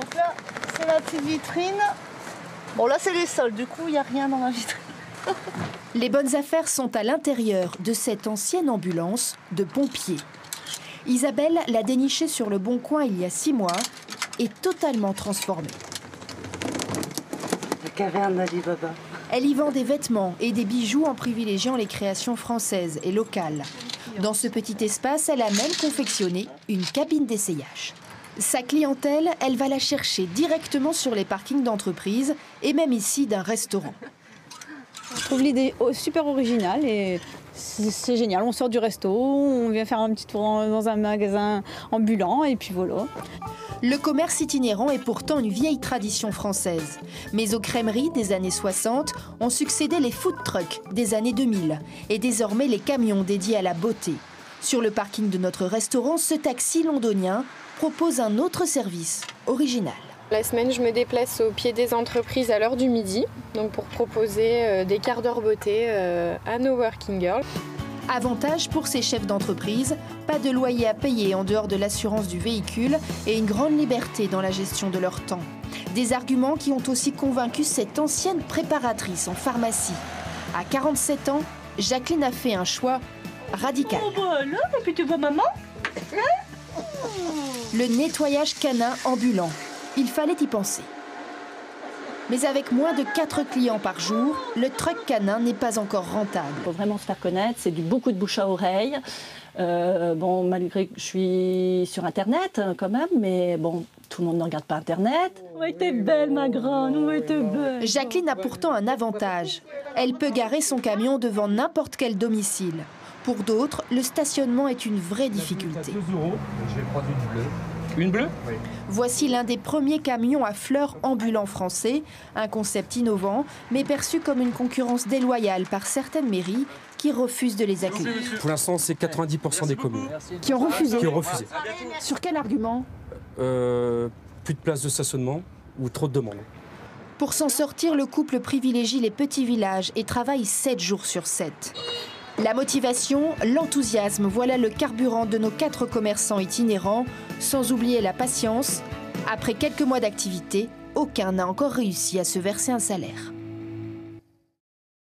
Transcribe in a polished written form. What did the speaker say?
Donc là, c'est la petite vitrine. Bon, là, c'est les soldes. Du coup, il n'y a rien dans la vitrine. Les bonnes affaires sont à l'intérieur de cette ancienne ambulance de pompiers. Isabelle l'a dénichée sur le Bon Coin il y a 6 mois et totalement transformée. La caverne d'Alibaba. Elle y vend des vêtements et des bijoux en privilégiant les créations françaises et locales. Dans ce petit espace, elle a même confectionné une cabine d'essayage. Sa clientèle, elle va la chercher directement sur les parkings d'entreprises et même ici d'un restaurant. Je trouve l'idée super originale et c'est génial. On sort du resto, on vient faire un petit tour dans un magasin ambulant et puis voilà. Le commerce itinérant est pourtant une vieille tradition française. Mais aux crèmeries des années 60 ont succédé les food trucks des années 2000 et désormais les camions dédiés à la beauté. Sur le parking de notre restaurant, ce taxi londonien propose un autre service original. La semaine, je me déplace au pied des entreprises à l'heure du midi, donc pour proposer des quarts d'heure beauté à nos working girls. Avantage pour ces chefs d'entreprise, pas de loyer à payer en dehors de l'assurance du véhicule et une grande liberté dans la gestion de leur temps. Des arguments qui ont aussi convaincu cette ancienne préparatrice en pharmacie. À 47 ans, Jacqueline a fait un choix radical. Oh bah là, et puis tu vois maman? Le nettoyage canin ambulant. Il fallait y penser. Mais avec moins de 4 clients par jour, le truck canin n'est pas encore rentable. Il faut vraiment se faire connaître, c'est beaucoup de bouche à oreille. Bon, malgré que je suis sur Internet quand même, mais bon, tout le monde ne regarde pas Internet. Ouais, t'es belle ma grande, ouais, t'es belle. Jacqueline a pourtant un avantage. Elle peut garer son camion devant n'importe quel domicile. Pour d'autres, le stationnement est une vraie difficulté. 2 €, je vais prendre une bleue. Une bleue? Oui. Voici l'un des premiers camions à fleurs ambulants français, un concept innovant, mais perçu comme une concurrence déloyale par certaines mairies qui refusent de les accueillir. Pour l'instant, c'est 90% des communes Qui ont refusé. qui ont refusé. Sur quel argument? Plus de place de stationnement ou trop de demandes. Pour s'en sortir, le couple privilégie les petits villages et travaille 7 jours sur 7. La motivation, l'enthousiasme, voilà le carburant de nos 4 commerçants itinérants, sans oublier la patience. Après quelques mois d'activité, aucun n'a encore réussi à se verser un salaire.